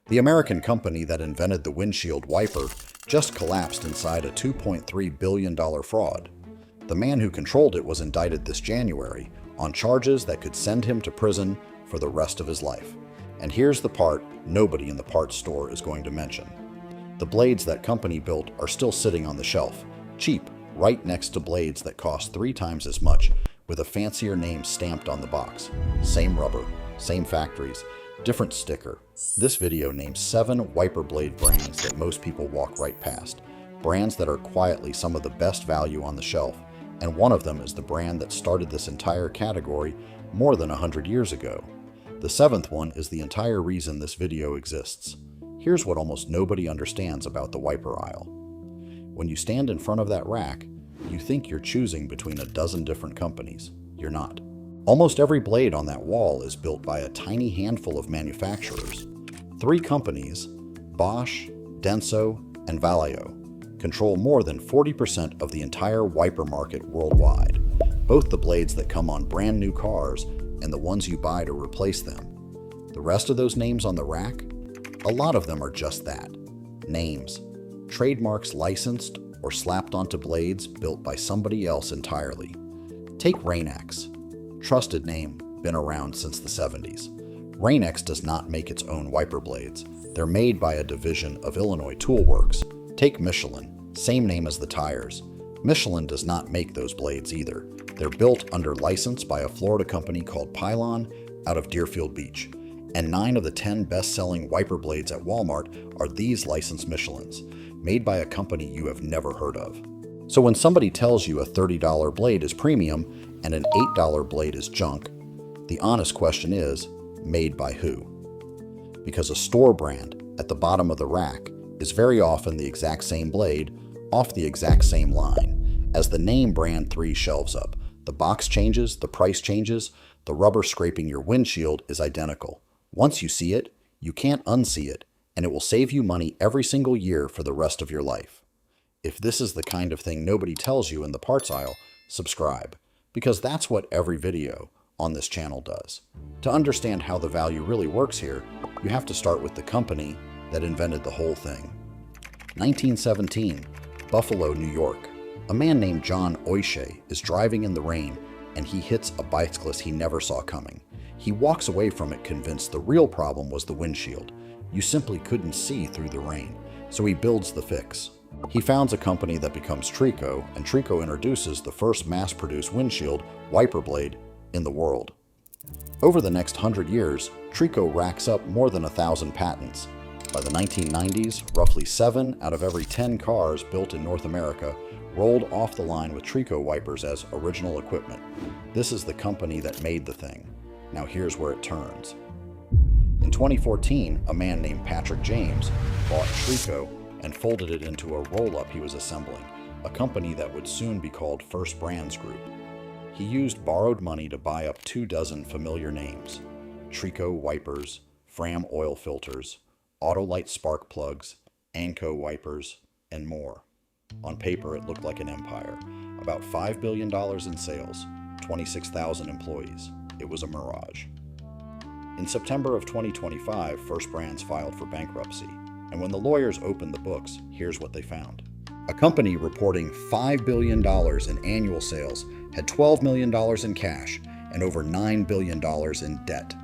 The American company that invented the windshield wiper just collapsed inside a $2.3 billion fraud. The man who controlled it was indicted this January on charges that could send him to prison for the rest of his life. And here's the part nobody in the parts store is going to mention. The blades that company built are still sitting on the shelf, cheap, right next to blades that cost 3 times as much, with a fancier name stamped on the box. Same rubber, same factories, different sticker. This video names 7 wiper blade brands that most people walk right past. Brands that are quietly some of the best value on the shelf, and one of them is the brand that started this entire category more than 100 years ago. The 7th one is the entire reason this video exists. Here's what almost nobody understands about the wiper aisle. When you stand in front of that rack, you think you're choosing between a dozen different companies. You're not. Almost every blade on that wall is built by a tiny handful of manufacturers. 3 companies, Bosch, Denso, and Vallejo, control more than 40% of the entire wiper market worldwide, both the blades that come on brand new cars and the ones you buy to replace them. The rest of those names on the rack? A lot of them are just that. Names. Trademarks licensed or slapped onto blades built by somebody else entirely. Take Rain-X. Trusted name, been around since the 70s. Rain-X does not make its own wiper blades. They're made by a division of Illinois Tool Works. Take Michelin, same name as the tires. Michelin does not make those blades either. They're built under license by a Florida company called Pylon out of Deerfield Beach. And 9 of the 10 best-selling wiper blades at Walmart are these licensed Michelins, made by a company you have never heard of. So when somebody tells you a $30 blade is premium and an $8 blade is junk, the honest question is, made by who? Because a store brand at the bottom of the rack is very often the exact same blade off the exact same line. As the name brand 3 shelves up, the box changes, the price changes, the rubber scraping your windshield is identical. Once you see it, you can't unsee it, and it will save you money every single year for the rest of your life. If this is the kind of thing nobody tells you in the parts aisle, subscribe, because that's what every video on this channel does. To understand how the value really works here, you have to start with the company that invented the whole thing. 1917, Buffalo, New York. A man named John Oishe is driving in the rain, and he hits a bicyclist he never saw coming. He walks away from it convinced the real problem was the windshield. You simply couldn't see through the rain, so he builds the fix. He founds a company that becomes Trico, and Trico introduces the first mass-produced windshield wiper blade in the world. Over the next 100 years, Trico racks up more than 1,000 patents. By the 1990s, roughly 7 out of every 10 cars built in North America rolled off the line with Trico wipers as original equipment. This is the company that made the thing. Now here's where it turns. In 2014, a man named Patrick James bought Trico and folded it into a roll-up he was assembling, a company that would soon be called First Brands Group. He used borrowed money to buy up 24 familiar names: Trico wipers, Fram oil filters, Autolite spark plugs, Anco wipers, and more. On paper, it looked like an empire. About $5 billion in sales, 26,000 employees. It was a mirage. In September of 2025, First Brands filed for bankruptcy, and when the lawyers opened the books, here's what they found. A company reporting $5 billion in annual sales had $12 million in cash and over $9 billion in debt.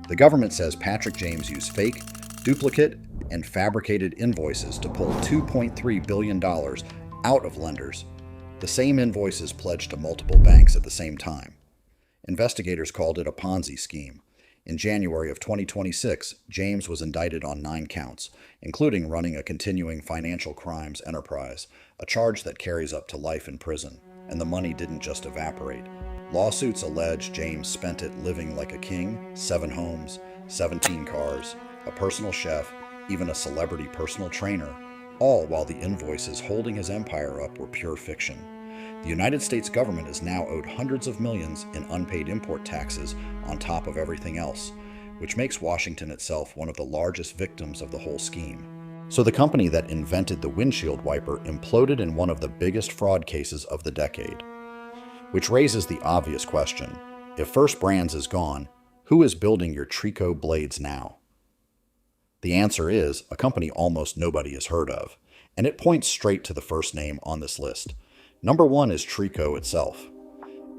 The government says Patrick James used fake, duplicate, and fabricated invoices to pull $2.3 billion out of lenders, the same invoices pledged to multiple banks at the same time. Investigators called it a Ponzi scheme. In January of 2026, James was indicted on 9 counts, including running a continuing financial crimes enterprise, a charge that carries up to life in prison. And the money didn't just evaporate. Lawsuits allege James spent it living like a king, 7 homes, 17 cars, a personal chef, even a celebrity personal trainer, all while the invoices holding his empire up were pure fiction. The United States government is now owed hundreds of millions in unpaid import taxes on top of everything else, which makes Washington itself one of the largest victims of the whole scheme. So the company that invented the windshield wiper imploded in one of the biggest fraud cases of the decade. Which raises the obvious question: if First Brands is gone, who is building your Trico blades now? The answer is a company almost nobody has heard of, and it points straight to the first name on this list. Number 1 is Trico itself.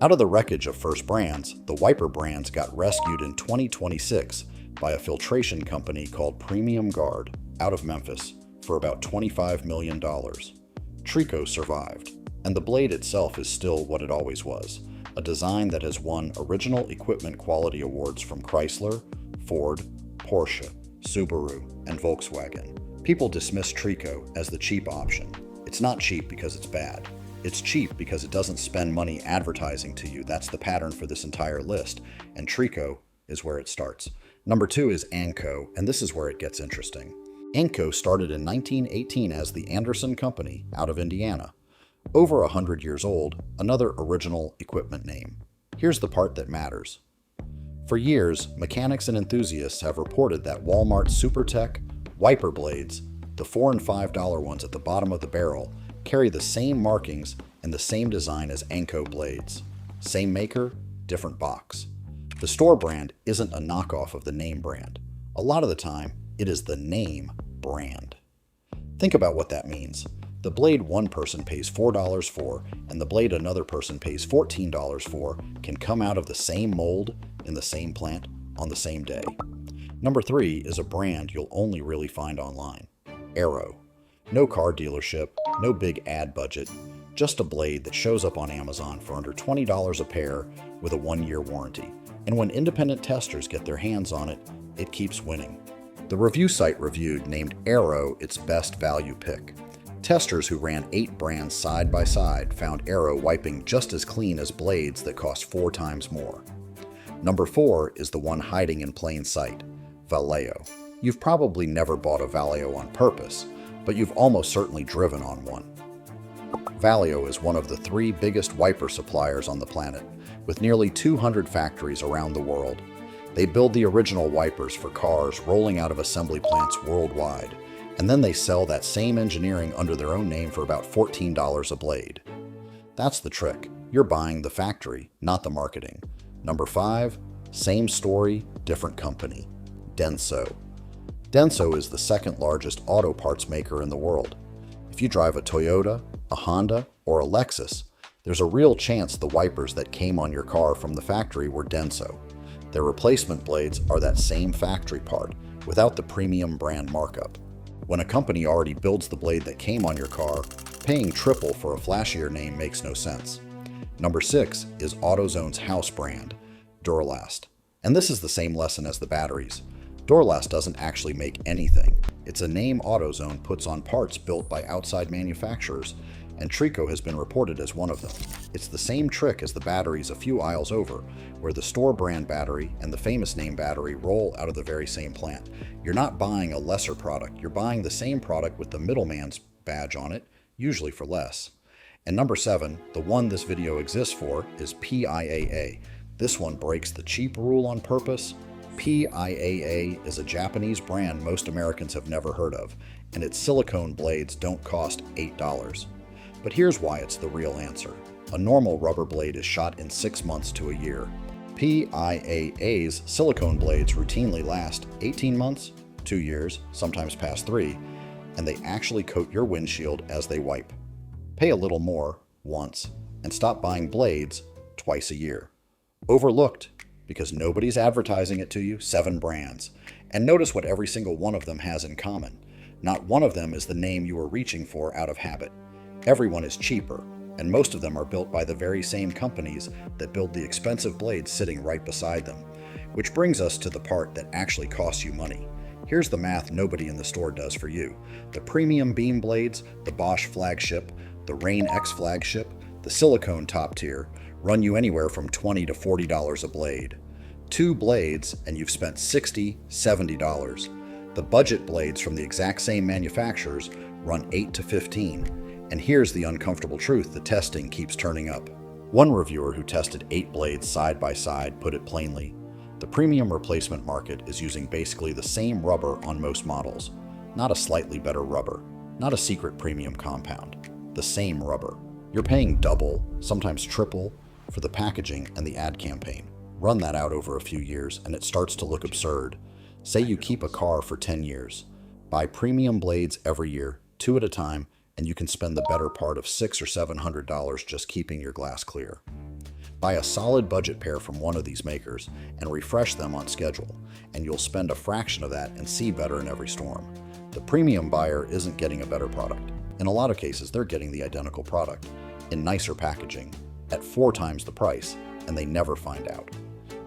Out of the wreckage of first brands, the wiper brands got rescued in 2026 by a filtration company called Premium Guard out of Memphis for about $25 million. Trico survived, and the blade itself is still what it always was, a design that has won original equipment quality awards from Chrysler, Ford, Porsche, Subaru, and Volkswagen. People dismiss Trico as the cheap option. It's not cheap because it's bad. It's cheap because it doesn't spend money advertising to you. That's the pattern for this entire list, and Trico is where it starts. Number 2 is Anco, and this is where it gets interesting. Anco started in 1918 as the Anderson Company out of Indiana. Over 100 years old, another original equipment name. Here's the part that matters. For years, mechanics and enthusiasts have reported that Walmart SuperTech wiper blades, the $4 and $5 ones at the bottom of the barrel, carry the same markings and the same design as Anco blades. Same maker, different box. The store brand isn't a knockoff of the name brand. A lot of the time, it is the name brand. Think about what that means. The blade one person pays $4 for and the blade another person pays $14 for can come out of the same mold in the same plant on the same day. Number 3 is a brand you'll only really find online. Arrow. No car dealership, no big ad budget, just a blade that shows up on Amazon for under $20 a pair with a 1-year warranty. And when independent testers get their hands on it, it keeps winning. The review site reviewed named Arrow its best value pick. Testers who ran 8 brands side by side found Arrow wiping just as clean as blades that cost 4 times more. Number 4 is the one hiding in plain sight, Vallejo. You've probably never bought a Vallejo on purpose, but you've almost certainly driven on one. Vallejo is one of the 3 biggest wiper suppliers on the planet, with nearly 200 factories around the world. They build the original wipers for cars rolling out of assembly plants worldwide, and then they sell that same engineering under their own name for about $14 a blade. That's the trick. You're buying the factory, not the marketing. Number 5, same story, different company. Denso. Denso is the second largest auto parts maker in the world. If you drive a Toyota, a Honda, or a Lexus, there's a real chance the wipers that came on your car from the factory were Denso. Their replacement blades are that same factory part, without the premium brand markup. When a company already builds the blade that came on your car, paying triple for a flashier name makes no sense. Number 6 is AutoZone's house brand, Duralast. And this is the same lesson as the batteries. Duralast doesn't actually make anything. It's a name AutoZone puts on parts built by outside manufacturers, and Trico has been reported as one of them. It's the same trick as the batteries a few aisles over, where the store brand battery and the famous name battery roll out of the very same plant. You're not buying a lesser product, you're buying the same product with the middleman's badge on it, usually for less. And number 7, the one this video exists for, is PIAA. This one breaks the cheap rule on purpose. PIAA is a Japanese brand most Americans have never heard of, and its silicone blades don't cost $8. But here's why it's the real answer. A normal rubber blade is shot in 6 months to a year. PIAA's silicone blades routinely last 18 months, 2 years, sometimes past 3, and they actually coat your windshield as they wipe. Pay a little more, once, and stop buying blades twice a year. Overlooked, because nobody's advertising it to you, 7 brands. And notice what every single one of them has in common. Not one of them is the name you are reaching for out of habit. Everyone is cheaper, and most of them are built by the very same companies that build the expensive blades sitting right beside them. Which brings us to the part that actually costs you money. Here's the math nobody in the store does for you. The premium beam blades, the Bosch flagship, the Rain X flagship, the silicone top tier, run you anywhere from $20 to $40 a blade. 2 blades and you've spent $60, $70. The budget blades from the exact same manufacturers run $8 to $15. And here's the uncomfortable truth the testing keeps turning up. One reviewer who tested 8 blades side by side put it plainly. The premium replacement market is using basically the same rubber on most models. Not a slightly better rubber. Not a secret premium compound. The same rubber. You're paying double, sometimes triple, for the packaging and the ad campaign. Run that out over a few years and it starts to look absurd. Say you keep a car for 10 years. Buy premium blades every year, 2 at a time, and you can spend the better part of $600 or $700 just keeping your glass clear. Buy a solid budget pair from one of these makers and refresh them on schedule, and you'll spend a fraction of that and see better in every storm. The premium buyer isn't getting a better product. In a lot of cases, they're getting the identical product in nicer packaging at 4 times the price, and they never find out.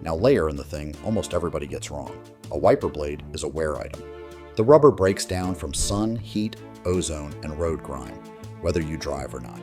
Now layer in the thing almost everybody gets wrong. A wiper blade is a wear item. The rubber breaks down from sun, heat, ozone, and road grime, whether you drive or not.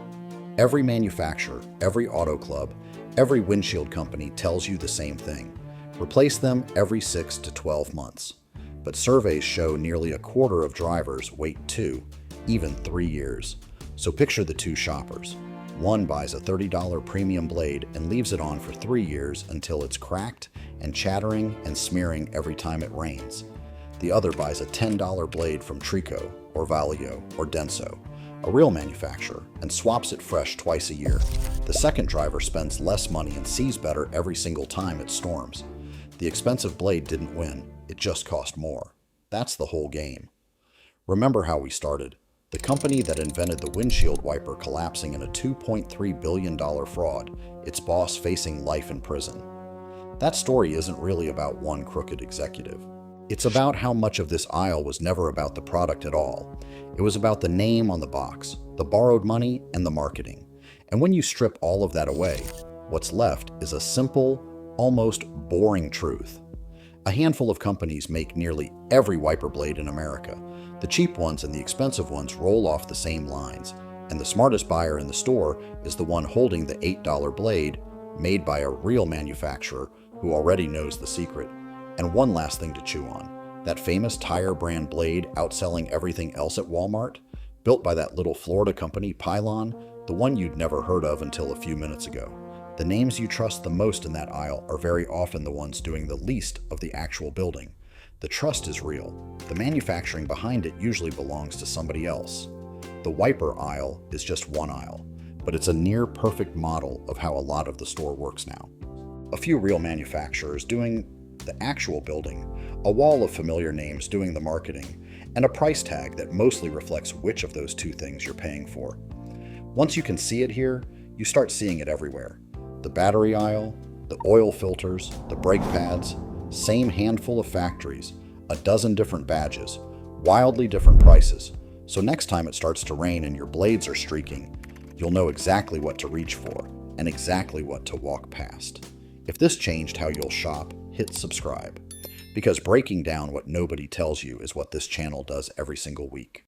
Every manufacturer, every auto club, every windshield company tells you the same thing. Replace them every 6 to 12 months. But surveys show nearly a quarter of drivers wait 2, even 3 years. So picture the two shoppers. One buys a $30 premium blade and leaves it on for 3 years until it's cracked and chattering and smearing every time it rains. The other buys a $10 blade from Trico or Valio or Denso, a real manufacturer, and swaps it fresh twice a year. The second driver spends less money and sees better every single time it storms. The expensive blade didn't win, it just cost more. That's the whole game. Remember how we started. The company that invented the windshield wiper collapsing in a $2.3 billion fraud, its boss facing life in prison. That story isn't really about one crooked executive. It's about how much of this aisle was never about the product at all. It was about the name on the box, the borrowed money, and the marketing. And when you strip all of that away, what's left is a simple, almost boring truth. A handful of companies make nearly every wiper blade in America. The cheap ones and the expensive ones roll off the same lines, and the smartest buyer in the store is the one holding the $8 blade made by a real manufacturer who already knows the secret. And one last thing to chew on. That famous tire brand blade outselling everything else at Walmart, built by that little Florida company, Pylon, the one you'd never heard of until a few minutes ago. The names you trust the most in that aisle are very often the ones doing the least of the actual building. The trust is real. The manufacturing behind it usually belongs to somebody else. The wiper aisle is just one aisle, but it's a near perfect model of how a lot of the store works now. A few real manufacturers doing the actual building, a wall of familiar names doing the marketing, and a price tag that mostly reflects which of those two things you're paying for. Once you can see it here, you start seeing it everywhere. The battery aisle, the oil filters, the brake pads, same handful of factories, a dozen different badges, wildly different prices. So next time it starts to rain and your blades are streaking, you'll know exactly what to reach for and exactly what to walk past. If this changed how you'll shop, hit subscribe, because breaking down what nobody tells you is what this channel does every single week.